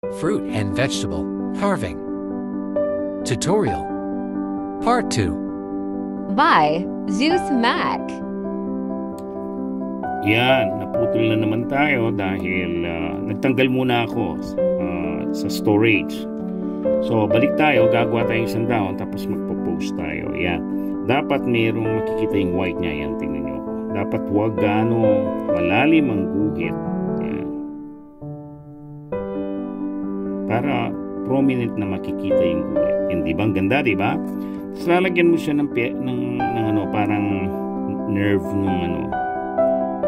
Fruit and Vegetable Carving Tutorial Part 2 by Zeus Mac. Yan, naputol na naman tayo dahil nagtanggal muna ako sa storage. So, balik tayo, gagawa tayo isang round tapos magpo-post tayo. Yan. Dapat mayroong makikita yung white niya. Yan, tingnan nyo. Dapat huwag gaano malalim ang guhit. Yan. Para prominent na makikita yung guhit. Yan, di ba? Ang ganda, di ba? Tapos lalagyan mo siya ng ano, parang nerve ng ano.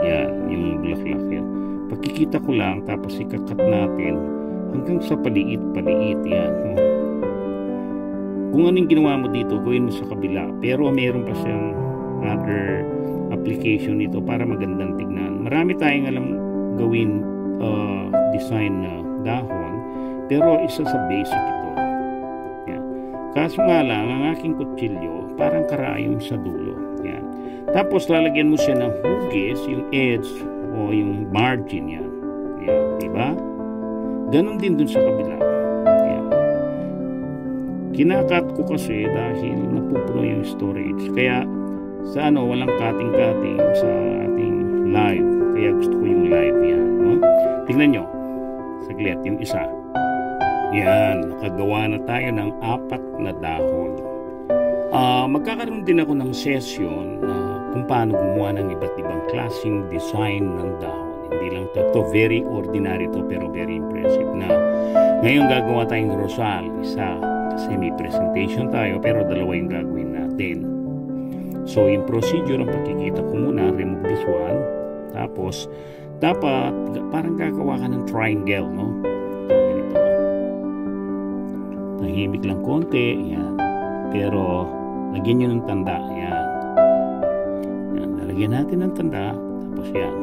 Yan, yung bulaklak yan. Pagkikita ko lang, tapos ikakat natin hanggang sa paliit-paliit yan. Kung anong ginawa mo dito, gawin mo sa kabila. Pero mayroon pa siyang other application nito para magandang tignan. Marami tayong alam gawin design na dahon, pero isa sa basic ito. Yan. Kaso nga lang, ang aking kutsilyo, parang karayom sa dulo. Yan. Tapos lalagyan mo siya ng hugis, yung edge o yung margin yan. Yan, diba? Ganon din dun sa kabila. Yan. Kinakat ko kasi dahil napupuno yung storage. Kaya sa ano, walang cutting-cutting sa ating live. Kaya gusto ko yung live yan. No? Tingnan nyo. Saglit, yung isa. Yan, nakagawa na tayo ng 4 na dahon. Magkakaroon din ako ng session kung paano gumawa ng iba't ibang klaseng design ng dahon. Hindi lang ito very ordinary to pero very impressive na. Ngayon gagawa tayong rosal. Isa, kasi may presentation tayo pero dalawa yung gagawin natin. So yung procedure ang pagkikita ko muna, remove this one. Tapos, dapat parang gagawa ka ng triangle, no? Ganito. Tahimik lang konti, yan. Pero, lagyan nyo ng tanda, yan. Yan, nalagyan natin ng tanda, tapos yan.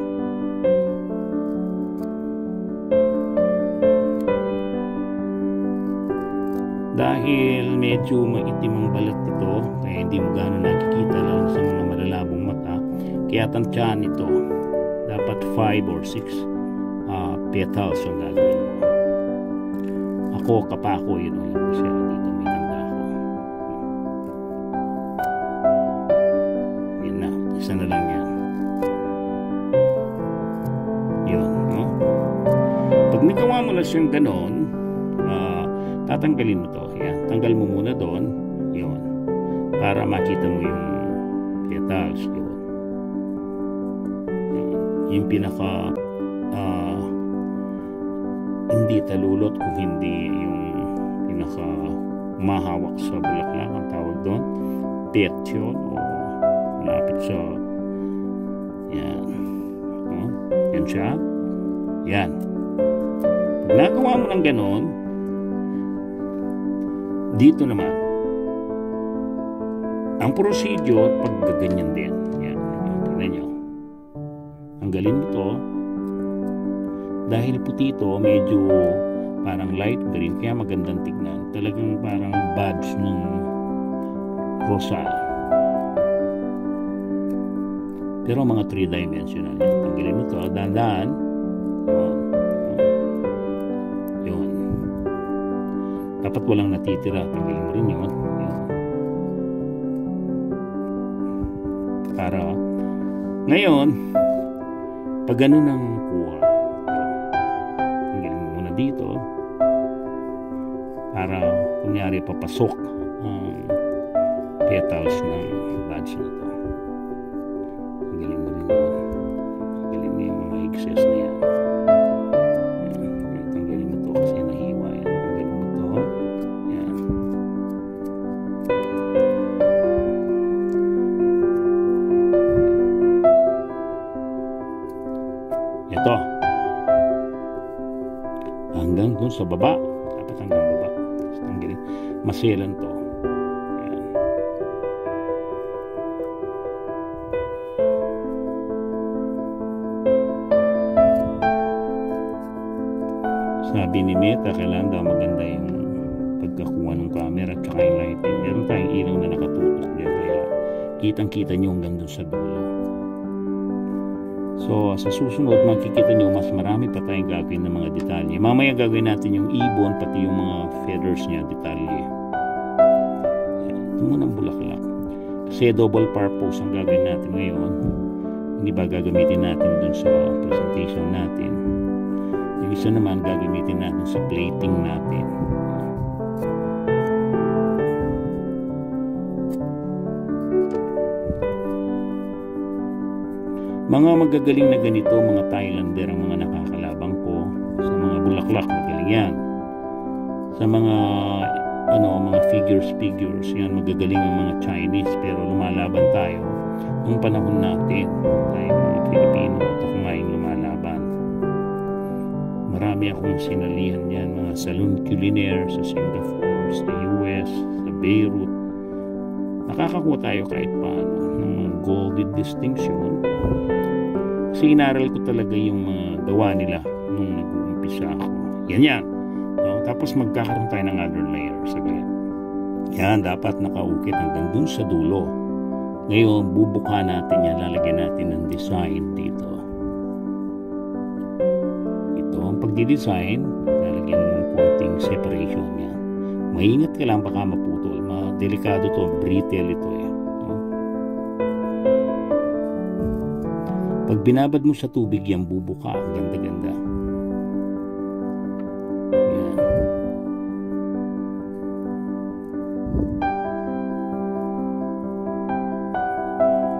Dahil medyo maitim ang balat nito, kaya hindi mo gano'n nakikita lang sa mga malalabong mata, kaya tansyahan ito. Dapat 5 or 6 petals ang gagawin mo. Ako, kapako, yun alam ko siya. Dito may tanda ako. Yan na, isa na lang yan. Yun, no? Pag nagawa mo na siyang ganon, tatanggalin mo to. Yan. Tanggal mo muna doon. Yun. Para makita mo yung petals. Yun. Yun. Yung pinaka hindi talulot kung hindi yung pinaka mahawak sa bulaklak ang tawag doon. Petiole o malapit sa yan. Yan siya. Yan. Pag nagawa mo ng ganon, dito naman ang procedure pag gaganyan din. Yan, tingnan nyo. Tanggalin mo to dahil puti ito, medyo parang light green, kaya magandang tignan. Talagang parang buds ng rosal, pero mga 3-dimensional yan. Tanggalin mo to, dahan-dahan. Yun. Dapat walang natitira. Tanggalin mo rin yun. Para ngayon, pag ganun ang kuha, tanggalin mo muna dito para kunyari papasok ang petals ng buds na to. Tanggalin mo rin yun. Tanggalin mo yung mga excess na yan. Tanggalin mo to kasi nahiwa yan. Tanggalin mo to. Yan. Ito. Hanggang dun sa baba. Dapat hanggang baba. Tanggalin. Maselan to. Yan. Sabi ni Meta, kailangan daw maganda yung pagkakuha ng camera at saka yung lighting. Meron tayong ilaw na nakatutok dyan, kaya kitang-kita nyo hanggang dun sa dulo. So, sa susunod, makikita nyo mas marami pa tayong gagawin ng mga detalye. Mamaya gagawin natin yung ibon, pati yung mga feathers niya, detalye. Ito muna ang bulaklak. Kasi double purpose ang gagawin natin ngayon. Hindi ba gagamitin natin dun sa presentation natin? Yung isa naman, gagamitin natin sa plating natin. Mga magagaling na ganito, mga Thailander ang mga nakakalabang ko. Sa mga bulaklak, magaling yan. Sa mga mga figures, yan, magagaling ang mga Chinese, pero lumalaban tayo nung panahon natin. Tayo mga Pilipino, at ako nga yung lumalaban. Marami akong sinalihan yan, mga salon culinaire sa Singapore, sa US, sa Beirut. Nakakakuha tayo kahit paano ng mga gold distinction. Kasi inaral ko talaga yung mga gawa nila nung nag-uumpisa ako. Yan. No? Tapos magkakaroon tayo ng other layer. Saglit. Yan, dapat nakaukit hanggang dun sa dulo. Ngayon, bubuka natin yan. Lalagyan natin ng design dito. Ito, ang pagdi-design, lalagyan mo ng konting separation yan. Maingat ka lang, baka maputol. Delikado to, brittle ito eh. Pag binabad mo sa tubig yan, bubuka. Ganda-ganda. Yan.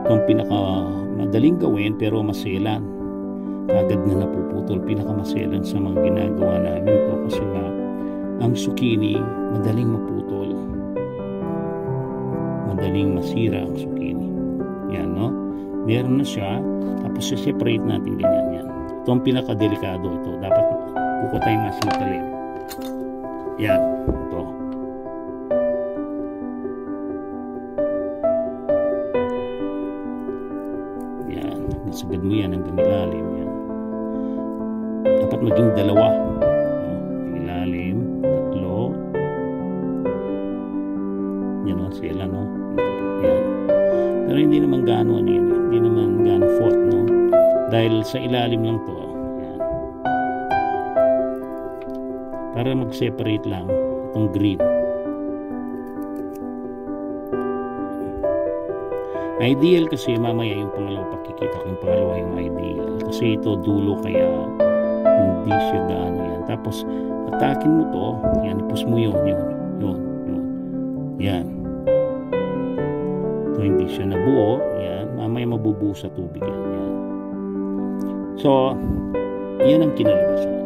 Itong pinakamadaling gawin pero maselan. Agad na napuputol. Pinakamaselan sa mga ginagawa namin to kasi nga ang zucchini madaling maputol. Madaling masira ang zucchini. Yan, no? Meron na siya. Tapos separate natin ganyan yan. Ito ang pinakadelikado ito. Dapat kuko tayo mas matalim. Yan. Ito. Yan. Nasagad mo yan hanggang ilalim. Yan. Dapat maging dalawa. Ilalim. Tatlo. Yan o. Sila, no? Yan. Pero hindi naman gaano yan. Hindi naman gaano fault, no? Dahil sa ilalim lang to. Yan. Para mag-separate lang itong green. Ideal kasi mamaya yung pangalawa, pakikita ko yung pangalawa yung ideal. Kasi ito dulo kaya hindi siya gaano yan. Tapos atakin mo to. Yan, ipus mo yun. Yan. Hindi siya nabuo, yan, mamaya mabubuo sa tubig yan. So, yan ang kinalabasan.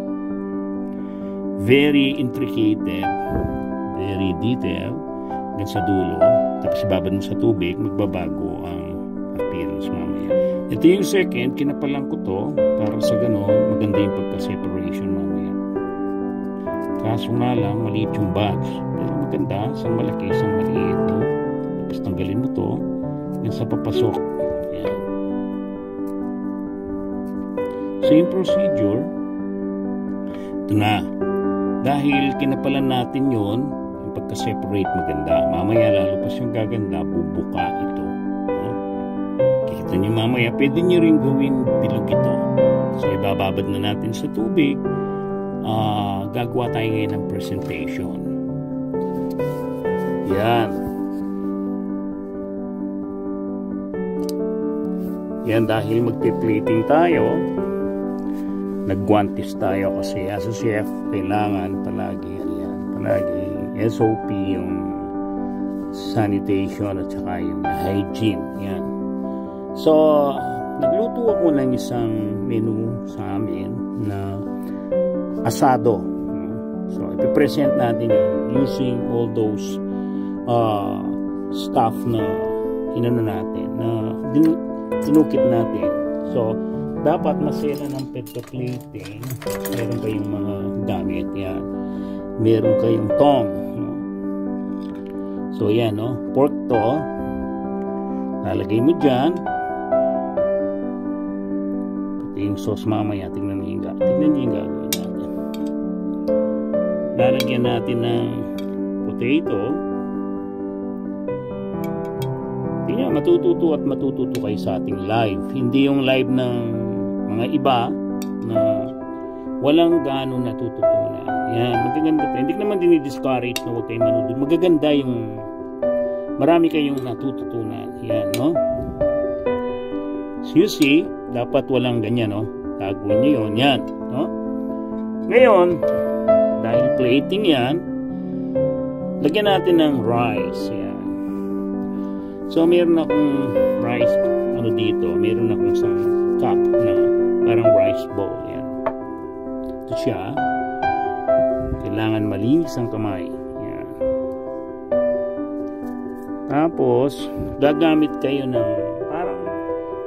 Very intricate, very detailed, hanggang sa dulo, tapos ibabad mo sa tubig, magbabago ang appearance mamaya. Ito yung second, kinapalan ko to, para sa ganon, maganda yung pagka-separation mamaya. Kaso nga lang, maliit yung batch, pero maganda, isang malaki, isang maliit, no? Tapos tanggalin mo to yan sa papasok. Yan. Same procedure. Ito na. Dahil kinapalan natin yon, yung pagka-separate maganda. Mamaya lalo pa siyang gaganda, bubuka ito. No? Kita niyo mamaya, pwede niyo rin gawin bilog ito. So ibababad na natin sa tubig. Gagawa tayo ngayon ng presentation. Yan. Yan, dahil magpi-plating tayo, nagguantes tayo kasi as a chef, kailangan palagi SOP yung sanitation at saka yung hygiene. Yan. So, nagluto ako ng isang menu sa amin na asado. So, ipipresent natin yun using all those stuff na inano natin, na tinukit natin. So, dapat masela ng pagka-plating. Meron kayong mga gamit. Yan. Meron kayong tong. No? So, yan, no? Pork to. Lalagay mo dyan. Pati yung sauce mamaya. Tingnan niyo yung gagawin natin. Lalagyan natin ng potato. Tingnan, matututo kayo sa ating live. Hindi yung live ng mga iba na walang gaano natututunan. Yan, magaganda pa. Hindi naman dinidiscourage na huwag kayong manood. Magaganda yung marami kayong natututunan. Yan, no? So you see, dapat walang ganyan, no? Taguin nyo yun. Yan, no? Ngayon, dahil plating yan, lagyan natin ng rice. Yan. So, meron akong rice, dito, meron akong isang cup na parang rice bowl. Yan. Ito siya. Kailangan malinis ang kamay. Yan. Tapos, gagamit kayo ng parang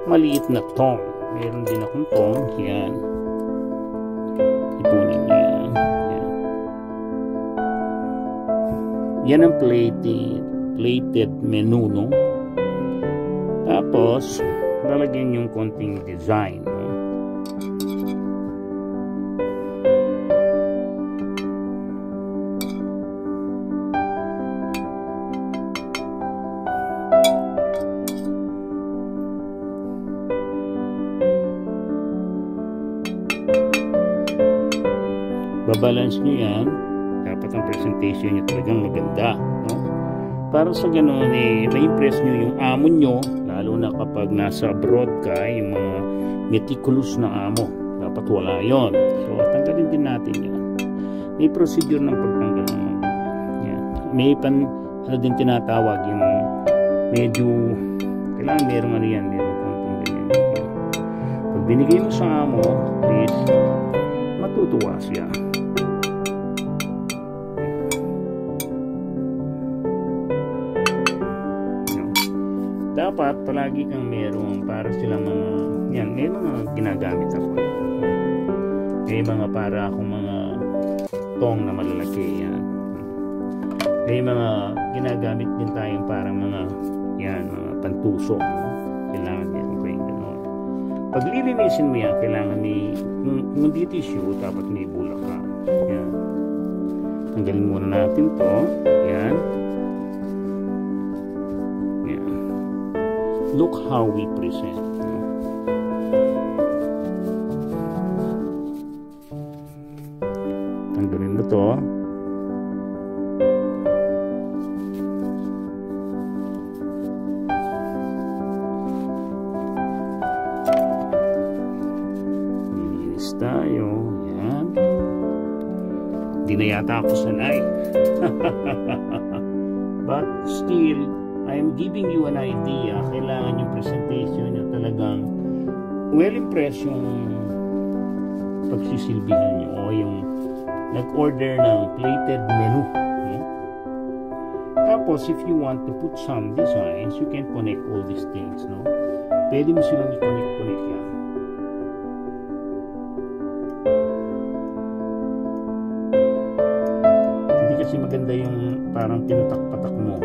maliit na tong. Meron din akong tong. Yan. Ipunin niya. Yan. Yan ang plated menu, no? Tapos, lalagyan yung konting design, no? Babalance nyo yan. Dapat ang presentation nyo talagang maganda, no? Para sa ganun, ma-impress nyo yung amo nyo, lalo na kapag nasa abroad ka, yung mga meticulous na amo. Dapat wala yon. So, tanggalin din natin yan. May procedure ng pagtanggal ng yan. May din tinatawag yung medyo, kailangan merong yan, merong konting ganyan. Pag binigay mo sa amo, please, matutuwa siya. Dapat palagi kang merong para silang mga yan, may mga ginagamit ako. May mga para akong mga tong na malalaki yan. May mga ginagamit din tayong para mga yan, mga pantusok. Kailangan meron kayong gano'n. Pag lilinisin mo yan, kailangan kung hindi tissue, dapat may bulak ka. Yan. Tanggalin muna natin to. Yan. Look how we present. Tanggalin mo to. Linis tayo. Yan. Hindi na yata ako sanay. But still, I'm giving you an idea. Kailangan yung presentation nyo talagang well-impressed yung pagsisilbihan nyo o yung nag-order ng plated menu. Okay? Tapos, if you want to put some designs, you can connect all these things. No? Pwede mo silang i-connect yan. Hindi kasi maganda yung parang tinutak-patak mo.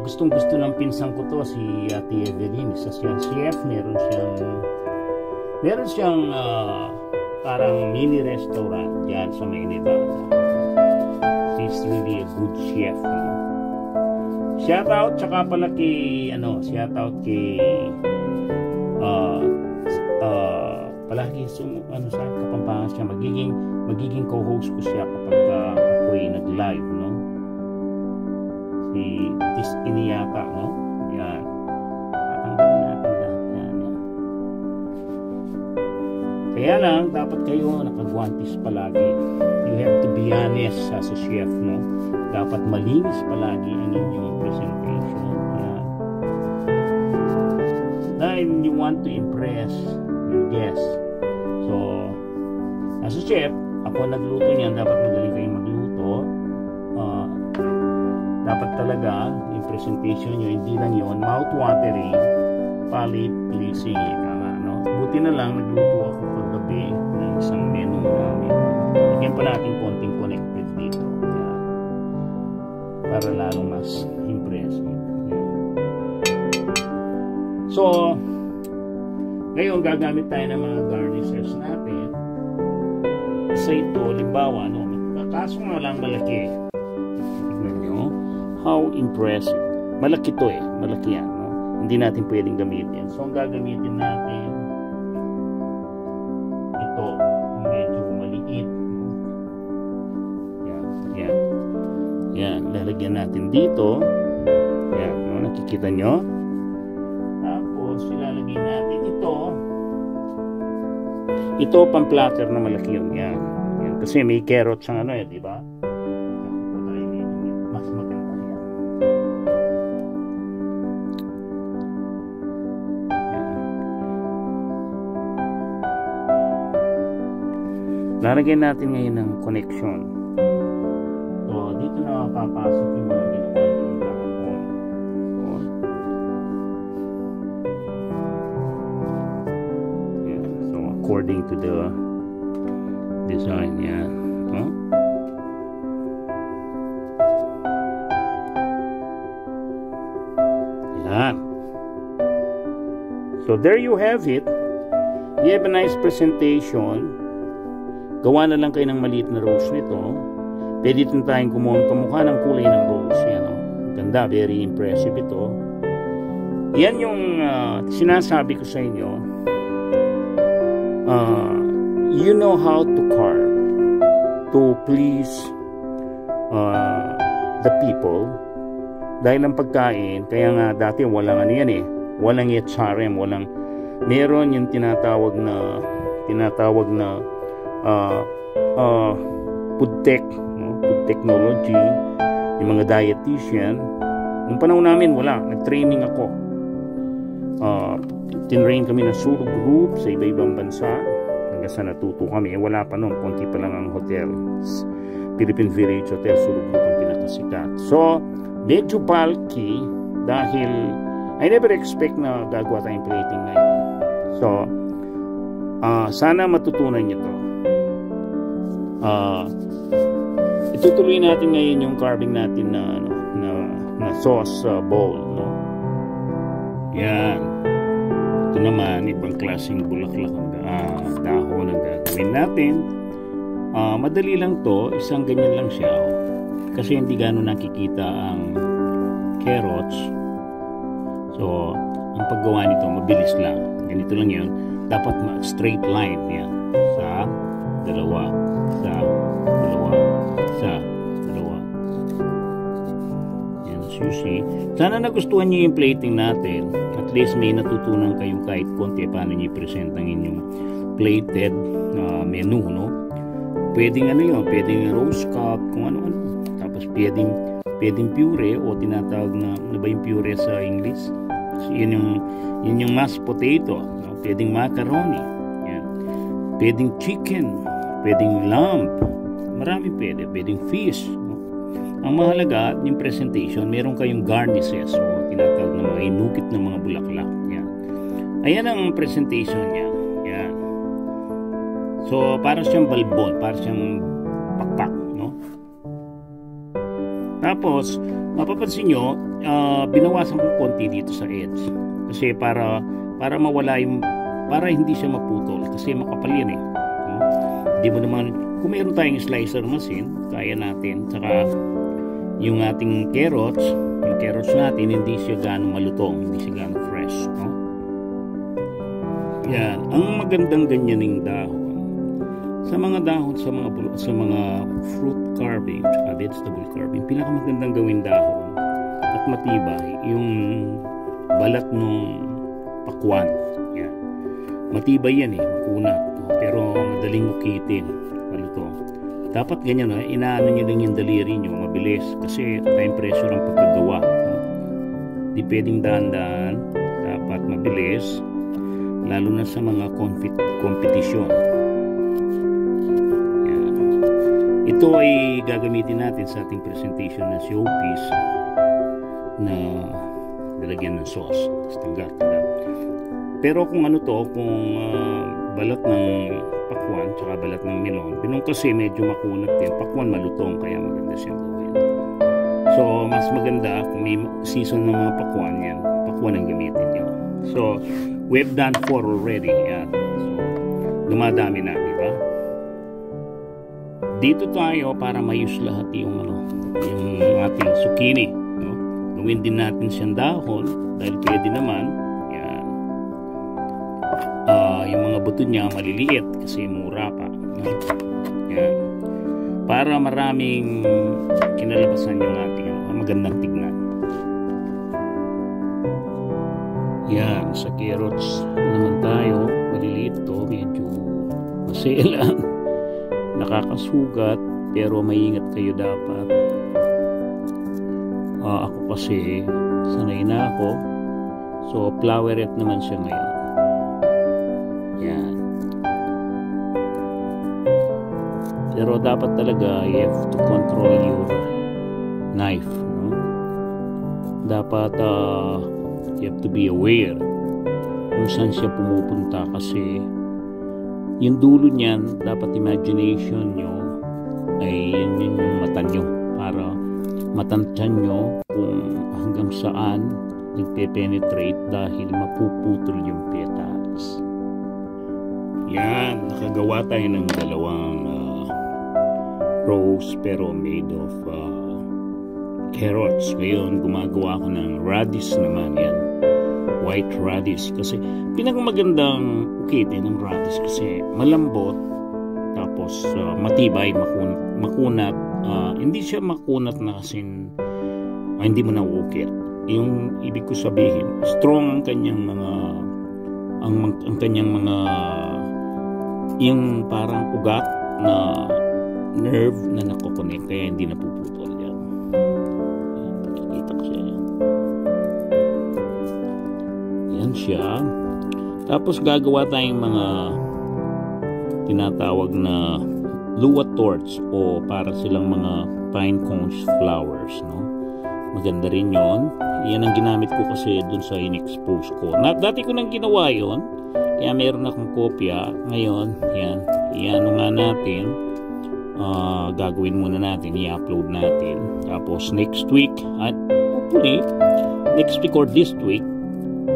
Gustong-gusto ng pinsang ko to, si Ate Evelyn. Isa siyang chef, meron siyang parang mini restaurant yan sa May Nevada. She's really a good chef. Shout out tsaka pala kay shout out kay palagi sa Kapampangan siya, magiging co-host ko siya kapag ako'y nag-live, no? Si Tiskini yata, no? Yan. Tatanggalin natin lahat yan. Kaya lang, dapat kayo nakagwantis palagi. You have to be honest as a chef, no? Dapat malinis palagi ang inyong presentation. Yan. Dahil you want to impress your guests. So, as a chef, ako nagluto niyan, dapat magaling kayong magluto. Dapat talaga yung presentation nyo, hindi lang yun mouth-watering, palate pleasing, no? Buti na lang nagluto ako kagabi ng isang menu namin. Lagyan pa natin konting connected dito. Yan. Para lalong mas impressive. Yan. So, ngayon gagamit tayo ng mga garnishes natin. sa ito, limbawa, no, kaso nga lang malaki. Tignan nyo, how impressive. Malaki to eh, malaki yan. No? Hindi natin pwedeng gamitin. So, ang gagamitin natin, ito, medyo maliit. Yan, yan. Yan, lalagyan natin dito. Yan, no? Nakikita nyo? Tapos, ilalagay natin ito. Ito, pang-platter na malaki yun. Yan. Yan. Kasi may carrots ang ano eh, di ba? Mas maganda yan. Yan. Lalagyan natin ngayon ng connection. So, dito na papasok yung mga ginawa yung kahapon. So, according to the design, yan. Huh? Yan. So, there you have it. You have a nice presentation. Gawa na lang kayo ng maliit na rose nito. Pwede din tayong gumawa kamukha ng kulay ng rose. Yan, oh. Ganda, very impressive ito. Yan yung sinasabi ko sa inyo. You know how to carve to please the people. Dahil ang pagkain, kaya nga dati walang ano yan eh. Walang HRM, walang meron yung tinatawag na food tech, no? Food technology, yung mga dietitian. Nung panahon namin wala, nag-training ako. Tinrain kami ng sulog group sa iba-ibang bansa hanggang sa natuto kami. Wala pa noon, konti pa lang ang hotel. Philippine Village Hotel, sulog group ang pinakasikat. So, medyo bulky dahil I never expect na gagawa tayong plating ngayon. So, sana matutunan nyo to. Itutuloy natin ngayon yung carving natin na sauce bowl, no? Yan. Ito naman, ibang klaseng bulaklak dahon ang gagawin natin. Madali lang to, isang ganyan lang siya. Kasi hindi gano'n nakikita ang carrots. So, ang paggawa nito, mabilis lang. Ganito lang yun. Dapat straight line yan. Sa dalawa. Sa dalawa. Sa dalawa. Yan, as you see. Sana nagustuhan nyo yung plating natin. At least may natutunan kayo kahit konti paano nyo i-present ang inyong plated menu, no? Pwedeng ano yun, pwedeng rose cup, kung ano-ano. Tapos pwedeng pure o tinatawag na ba yung pure sa English? So, yun yung mashed potato, no? Pwedeng macaroni, yan. Pwedeng chicken, pwedeng lamb, marami pwedeng fish, no? Ang mahalaga yung presentation, meron kayong garnishes o tinatawag na mga inukit na mga bulaklak, yan. Ayan ang presentation niya, yan. So parang siyang balbon, parang siyang pakpak, no? Tapos mapapansin nyo, binawasan ko konti dito sa edge kasi para mawala yung, para hindi siya maputol kasi makapal yan eh, no? Hindi mo naman, kung meron tayong slicer machine, kaya natin. Saka yung ating carrots natin hindi siya gaano malutong, hindi siya gaano fresh, no? Yan, ang magandang ganyaning dahon sa mga dahon, sa mga fruit carving at vegetable carving, pinakamagandang gawin dahon at matibay yung balat ng pakwan. Yan. Matibay yan eh, makunat, pero madaling ukitin, malutong. Dapat ganyan, inaano nyo lang yung daliri nyo, mabilis, kasi time pressure ang pagkagawa. Di pwedeng dahan-dahan, dapat mabilis, lalo na sa mga competition. Ito ay gagamitin natin sa ating presentation na showpiece na lalagyan ng sauce. Tapos tanggal. Pero kung ano to, kung balat ng pakwan tsaka balat ng melon, pinong kasi medyo makunat din. Pakwan malutong, kaya maganda siyang gawin. So, mas maganda kung may season ng mga pakwan yan, pakwan ang gamitin nyo. So, we've done 4 already. Yan. So, dumadami na, di ba? dito tayo para mayus lahat yung ating zucchini, no? Gawin din natin siyang dahon dahil pwede naman. Yan. Yung mga buto niya maliliit kasi mura pa, no? Yan. Para maraming kinalabasan yung ating magandang tignan. Yan, sa carrots naman tayo, maliliit to, medyo maselan, nakakasugat, pero maingat kayo dapat. Ako kasi sanay na ako, so floweret naman siya ngayon. Yan. Pero dapat talaga you have to control your knife, no? Dapat you have to be aware kung saan siya pumupunta kasi yung dulo niyan, dapat imagination nyo ay yun yung mata nyo para matantyan nyo kung hanggang saan nagpe-penetrate dahil mapuputol yung petals. Yan, nakagawa tayo ng dalawang rose pero made of carrots. Ngayon gumagawa ko ng radish naman, yan, white radish, kasi pinakmagandang ukitin ng radish kasi malambot, tapos matibay, makunat, hindi siya makunat na kasi hindi mo nauukit. Yung ibig ko sabihin, strong ang kanyang mga yung parang ugat na nerve na nakokonek, kaya hindi napuputol yan. Pakikita ko siya yan. Yan siya. Tapos gagawa tayong mga tinatawag na luwa torch o para silang mga pine cones flowers, no? Maganda rin yon. Yan ang ginamit ko kasi dun sa in-expose ko. Dati ko nang ginawa yon, kaya meron akong kopya. Ngayon, yan, iano nga natin, gagawin muna natin, i-upload natin. Tapos next week, at hopefully next week or this week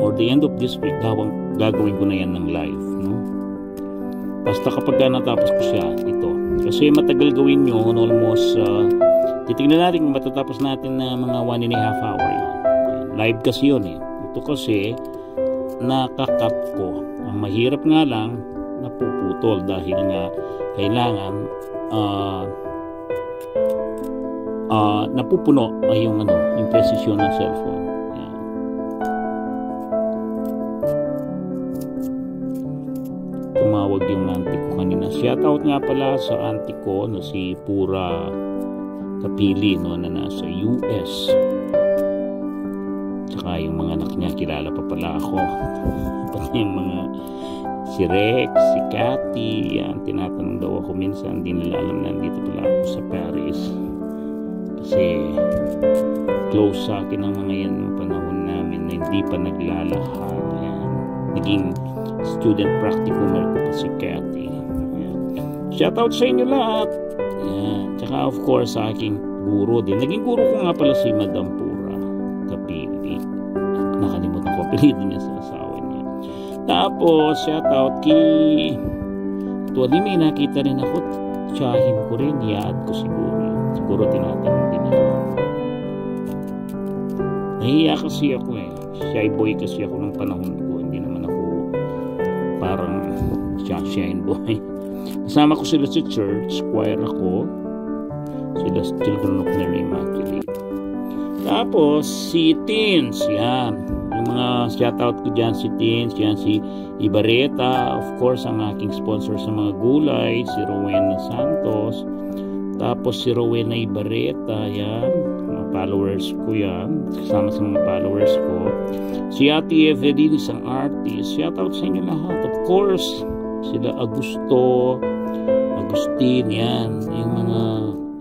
or the end of this week, gagawin ko na yan ng live, no? Basta kapag natapos ko siya, ito, kasi matagal gawin yun, almost titignan natin kung matatapos natin na mga 1.5 hour yun. Live kasi yun eh. Ito kasi nakakat ko. Ang mahirap nga lang, napuputol dahil nga kailangan napupuno ay yung precision ng cellphone. Yan. Tumawag yung auntie ko kanina. Shoutout nga pala sa auntie ko na si Pura Kapili, no, na nasa US. Tsaka yung mga anak niya, kilala pa pala ako. Pati yung mga si Rex, si Cathy, yan, tinatanong daw ako minsan, hindi nila alam na nandito pala ako sa Paris. Kasi close sa akin ang mga yan ng panahon namin na hindi pa naglalakad. Yan. Naging student practicumer ko pa si Cathy. Yan. Shoutout sa inyo lahat. Yan. Tsaka of course sa aking guro din. Naging guro ko nga pala si Madam Pura Kapili. Nakalimutan ko apelido niya sa asawa niya. Tapos shoutout kay actually may nakita rin ako, tsahin ko rin, i-add ko siguro tinatanong din ako. Nahiya kasi ako eh, shy boy kasi ako ng panahon ko, hindi naman ako parang shy boy. Kasama ko sila sa church, choir ako, sila Children of Mary Immaculate. Tapos si Teens, yan, yung mga shoutout ko dyan, si Teens, yan si Ibareta, of course ang aking sponsor sa mga gulay, si Rowena Santos. Tapos si Rowena Ibareta, yan, mga followers ko yan, kasama sa mga followers ko. Si Ate Evelyn, isang artist, shoutout sa inyo lahat. Of course sila Agustin, yan, yung mga,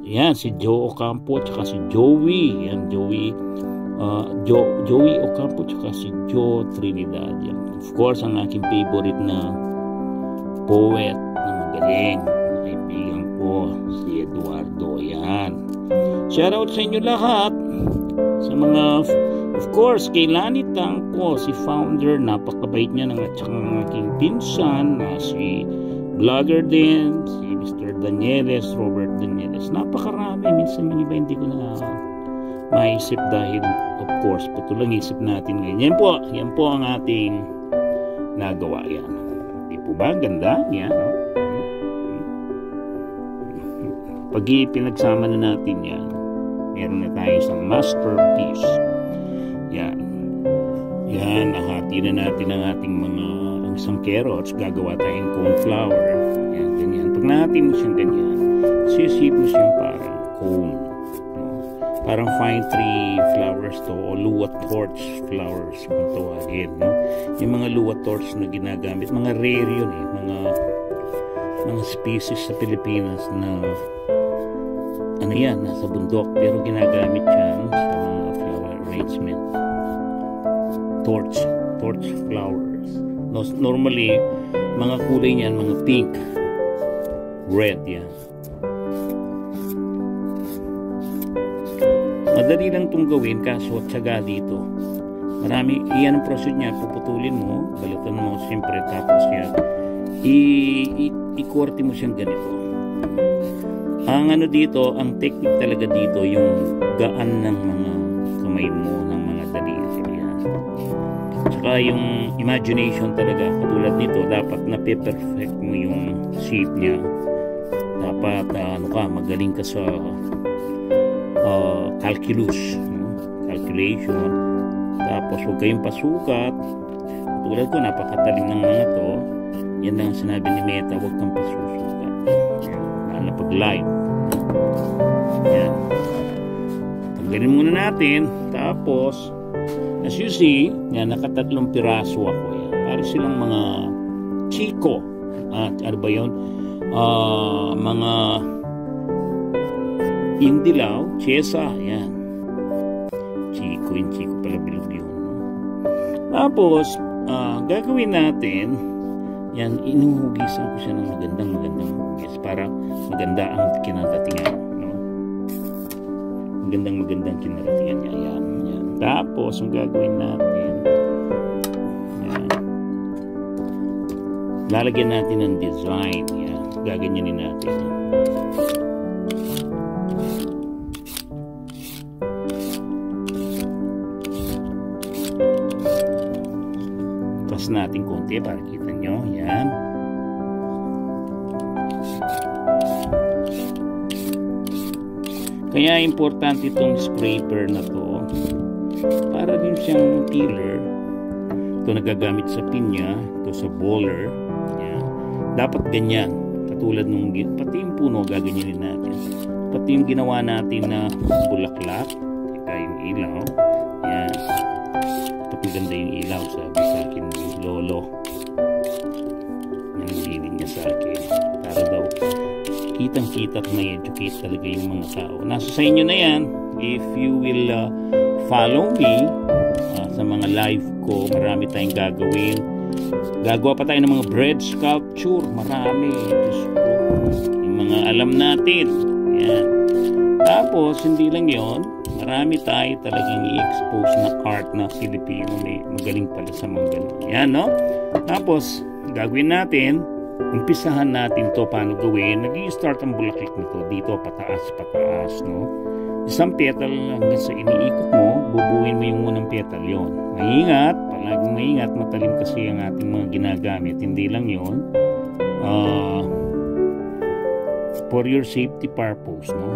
yan, si Joe Ocampo, tsaka si Joey, yan, Joey Ocampo, tsaka si Joe Trinidad, yan. Of course, ang aking favorite na poet na magaling, na kaibigan ko, si Eduardo, yan. Shoutout sa inyo lahat, sa mga, of course, kay Lani Tangko, si founder, napakabait niya, at saka ang aking pinsan, na si vlogger din, si Mr. Danieles, Robert Danieles. Napakarami. Minsan yung iba hindi ko na maisip dahil of course, ito lang isip natin ngayon. Yan po ang ating nagawa yan. Di po ba? Ganda? Yan. No? Pag pinagsama na natin yan, meron na tayo isang masterpiece. Yan. Yan, nahati na natin ang ating mga isang carrots. Gagawa tayong cornflower. Yan, ganyan. Pag nahati mo siyang ganyan, sisip mo siyang parang cone. No? Parang fine tree flowers to o luwa torch flowers kung tawagin. No? Yung mga luwa torch na ginagamit, mga rare yun eh. Mga species sa Pilipinas na ano yan, nasa bundok pero ginagamit yan sa mga flower arrangement. Torch flowers. Normally, mga kulay niyan, mga pink, red yan. Madali lang itong gawin kaso tsaga dito. Marami, iyan ang process niya, puputulin mo, balatan mo siyempre tapos yan. I-korte mo siyang ganito. Ang ano dito, ang technique talaga dito, yung gaan ng mga kamay mo, ng mga daliri. Yan. Tsaka yung imagination talaga, katulad nito, dapat na-perfect mo yung shape niya. Dapat, magaling ka sa calculus, calculation. Tapos, huwag kayong pasukat. Katulad ko, napakatalim ng mga to. Yan lang sinabi ni Meta, huwag kang pasusukat. Lalo pag live. Yan. Tanggalin muna natin. Tapos, as you see, yan, nakatatlong piraso ako. Yan. Para silang mga chiko. At ano ba yun? Mga yung dilaw, chesa. Yan. Yung chiko pala bilog yun. Tapos, gagawin natin, yan, inuhugisan ko siya ng magandang hugis para maganda ang kinadatingan. No? Magandang kinadatingan niya. Yan. Tapos, ang gagawin natin, yan, lalagyan natin ng design. Yan. Gaganyanin natin. Tapos natin konti para kita nyo. Yan. Kaya importante itong scraper na to para din siyang peeler. Ito nagagamit sa pinya, ito sa bowler. Yan. Dapat ganyan. Katulad nung pati yung puno gaganyanin natin. Pati yung ginawa natin na bulaklak. Ito yung ilaw. Yan. Maganda yung ilaw, sabi sa akin ni Lolo. Yan ang bilin niya sa akin. Para daw kitang-kita at may educate talaga yung mga tao. Nasa sa inyo na yan. If you will follow me sa mga live ko, marami tayong gagawin. Gagawa pa tayo ng mga bread sculpture. Marami. Yung mga alam natin. Yan. Tapos, hindi lang yon, marami tayo talagang i-expose na art na Filipino. May magaling pala sa mga ganun. Yan, no? Tapos, gagawin natin, umpisahan natin to paano gawin. Nag-i-start ang bulaklak nito. Dito, pataas, no? Isang petal hanggang sa iniikot mo, bubuin mo yung unang petal yon. Maingat, palaging maingat, matalim kasi ang ating mga ginagamit. Hindi lang yon. For your safety purpose, no?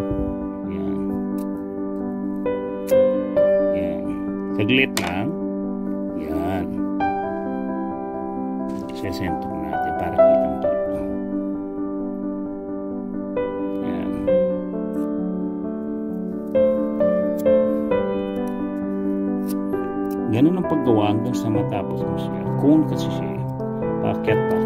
Saglit lang. Yan. Sesentro natin para kitang-kita. Yan. Ganun ang paggawa hanggang sa matapos mo siya. Cone kasi siya. Pakyat.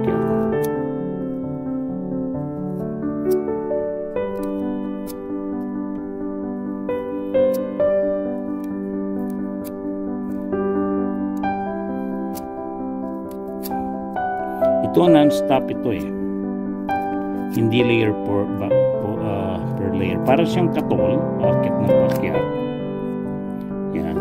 Ito non-stop ito eh. Hindi layer per layer. Para siyang katol, pakyat ng pakyat. Yan.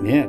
Yan.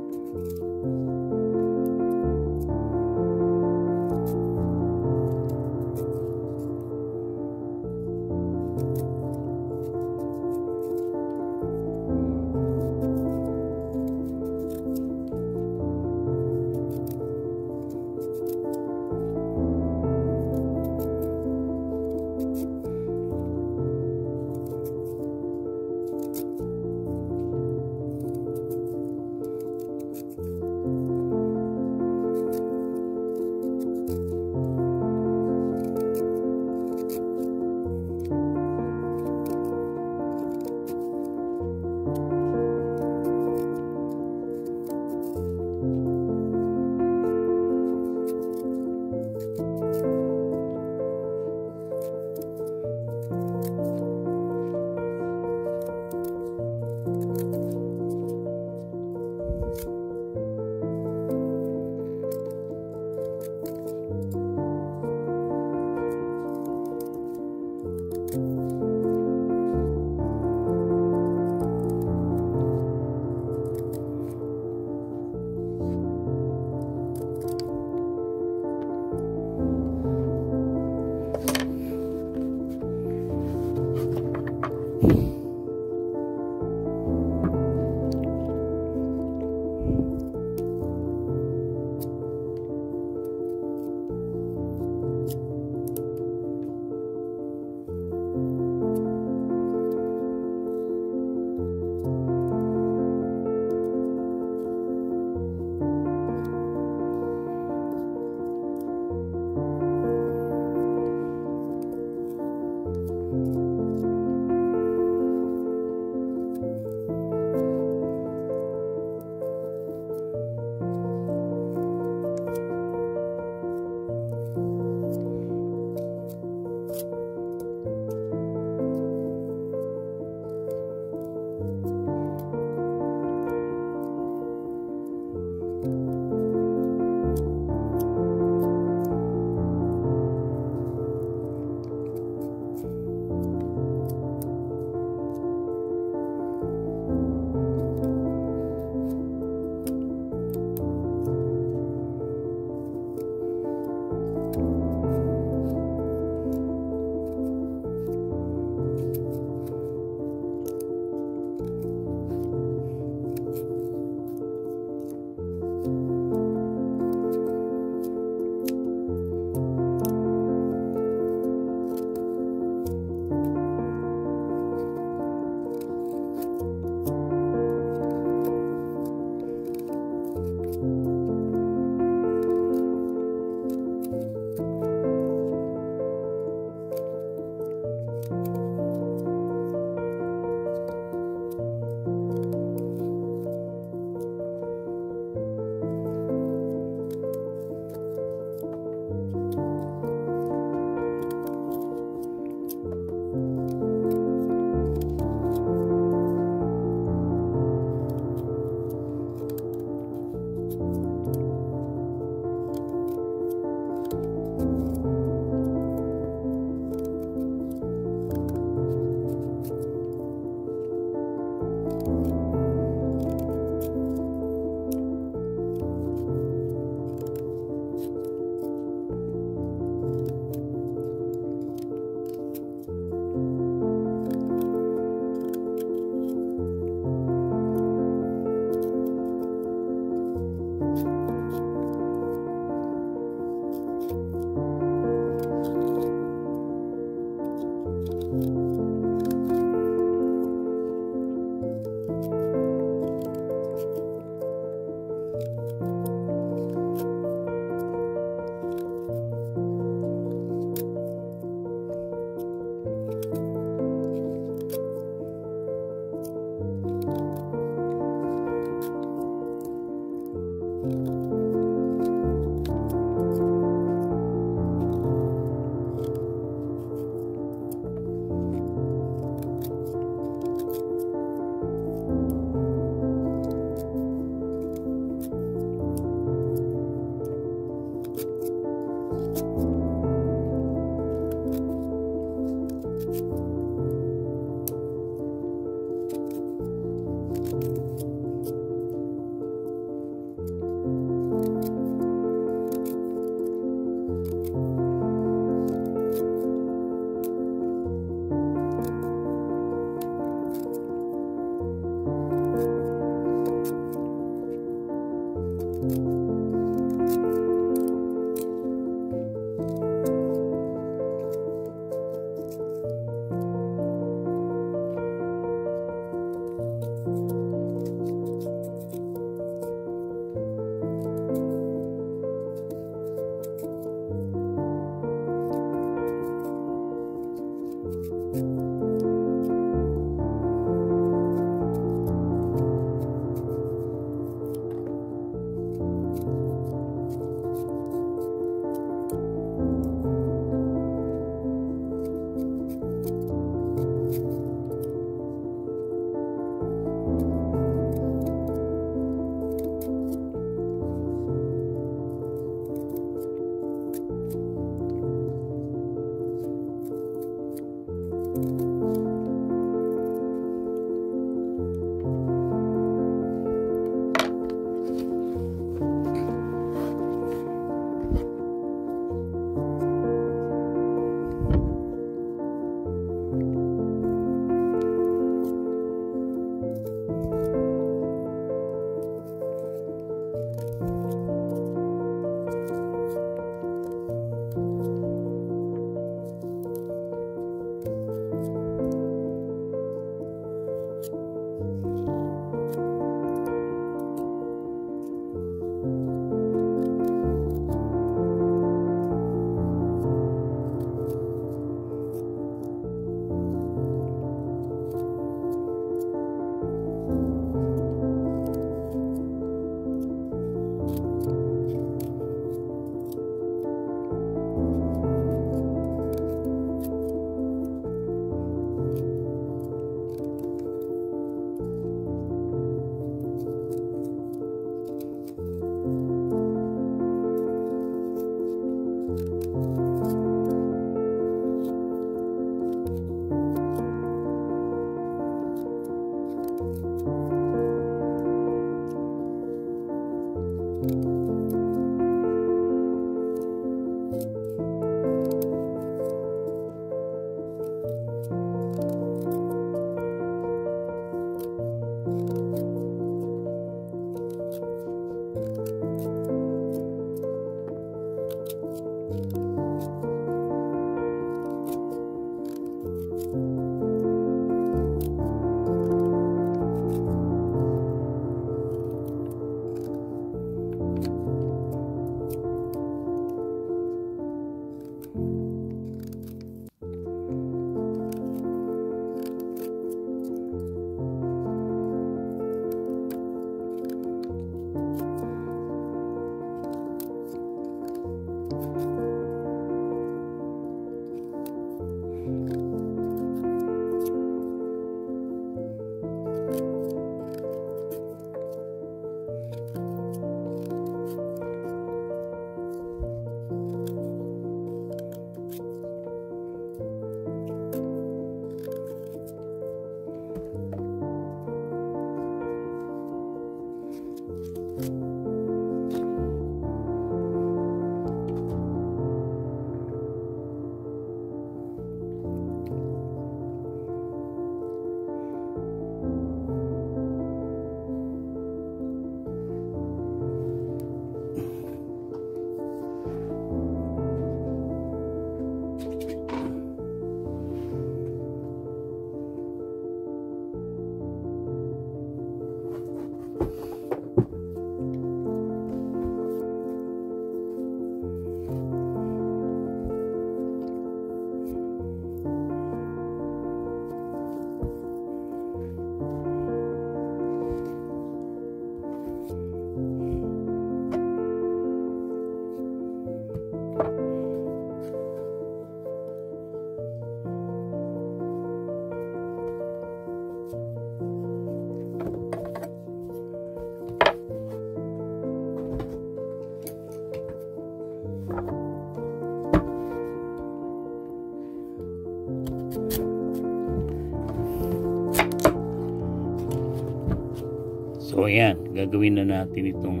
So ayan, gagawin na natin itong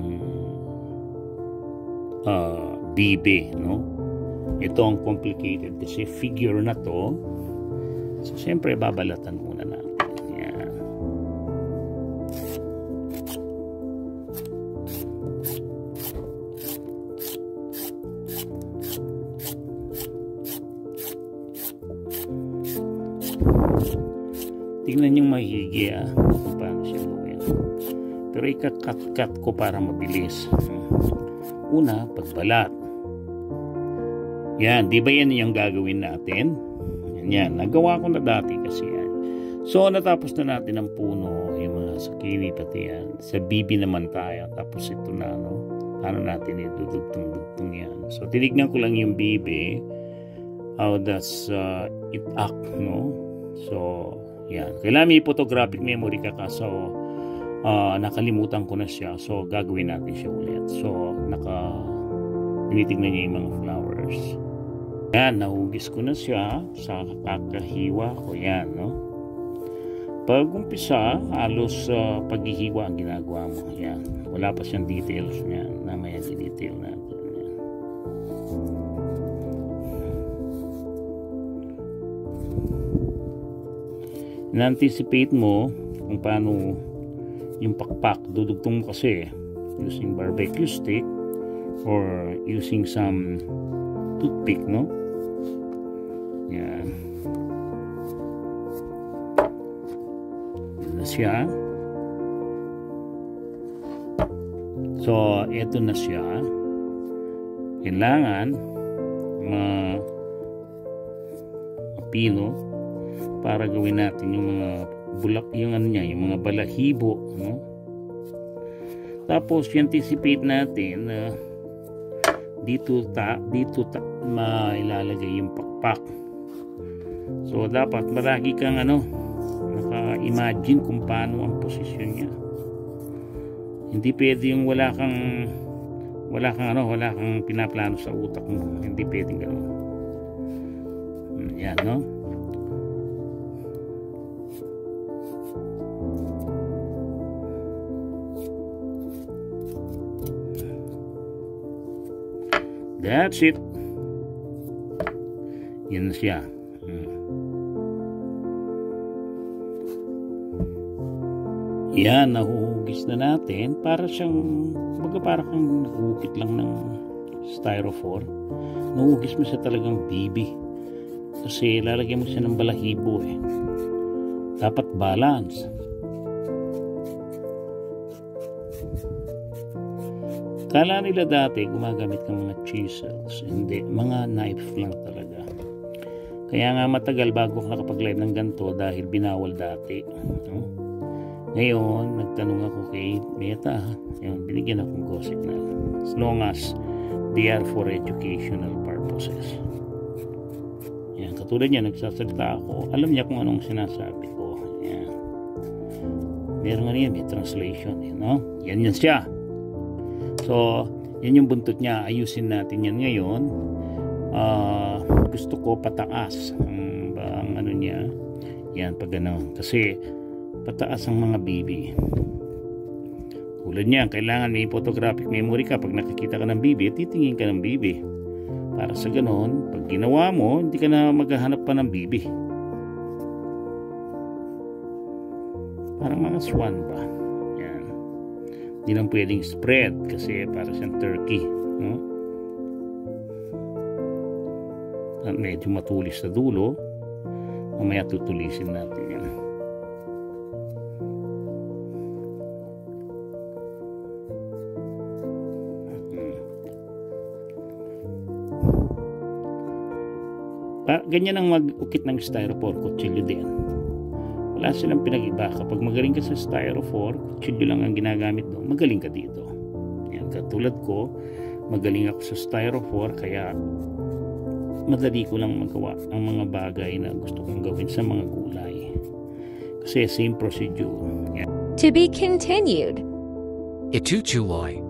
bibe, no? Ito ang complicated kasi figure na to. So syempre babalatan muna natin. Ayan. Tingnan yung mahigi kung paano siya gawin. Pero ikat-cut ko para mabilis. Una, pagbalat. Yan, di ba yan yung gagawin natin? Yan, nagawa ko na dati kasi yan. So, natapos na natin ang puno, yung mga sa kiwi pati yan. Sa bibi naman tayo. Tapos ito na, no? Paano natin idudugtong-dugtong yan? So, tinignan ko lang yung bibi. How does it act, no? So, yan. Kailangan may photographic memory ka kaso nakalimutan ko na siya. So, gagawin natin siya ulit. So, tinitignan niya yung mga flowers. Yan, nahugis ko na siya sa kakahiwa ko. Yan, no? Pag umpisa, halos paghihiwa ang ginagawa mo. Yan. Wala pa siyang details niya. Namaya di-detail natin. Yan. Na-anticipate mo kung paano yung pakpak. Dudugtong mo kasi using barbecue stick or using some toothpick, no? Yan. Yan na siya. So, eto na siya. Kailangan mapino para gawin natin yung mga bulak, yung ano niya, yung mga balahibo, no? Tapos anticipate natin na dito mailalagay yung pakpak. So dapat malagi kang naka-imagine kung paano ang posisyon niya. Hindi pwede yung wala kang pinaplano sa utak mo. Hindi pwedeng gano'n. Yan, no? That's it. Yan na siya. Yan, nahuhugis na natin para siyang para kang nagukit lang ng styrofoam. Nahuhugis mo siya talagang bibi kasi lalagyan mo siya ng balahibo dapat balance. Kala nila dati gumagamit ng mga chisels, hindi, mga knife lang talaga. Kaya nga matagal bago ako nakapag-live ng ganito dahil binawal dati, no? Ngayon nagtanong ako kay Meta, yung binigyan akong go signal. As long as They are for educational purposes. Yan, katulad niya, nagsasalita ako, alam niya kung anong sinasabi ko. Yan. Meron nga yan, may translation, no? Yan siya. So, yan yung buntot niya. Ayusin natin yan ngayon. Gusto ko pataas ang ano niya. Yan, pag ano. Kasi, pataas ang mga bibi. Tulad niya, kailangan may photographic memory ka. Pag nakikita ka ng bibi, titingin ka ng bibi. Para sa ganon, pag ginawa mo, hindi ka na maghahanap pa ng bibi. Parang mga swan ba? Yan. Hindi lang pwedeng spread kasi para siyang turkey. No? Medyo matulis sa dulo. Mamaya tutulisin natin yan. Ganyan ang mag-ukit ng styrofoam, kutsilyo din. Wala silang pinag-iba. Kapag magaling ka sa styrofoam, kutsilyo lang ang ginagamit doon, magaling ka dito. Yan, katulad ko, magaling ako sa styrofoam, kaya madali ko lang magawa ang mga bagay na gusto kong gawin sa mga gulay. Kasi same procedure. Yan. To be continued. Ituchuloy.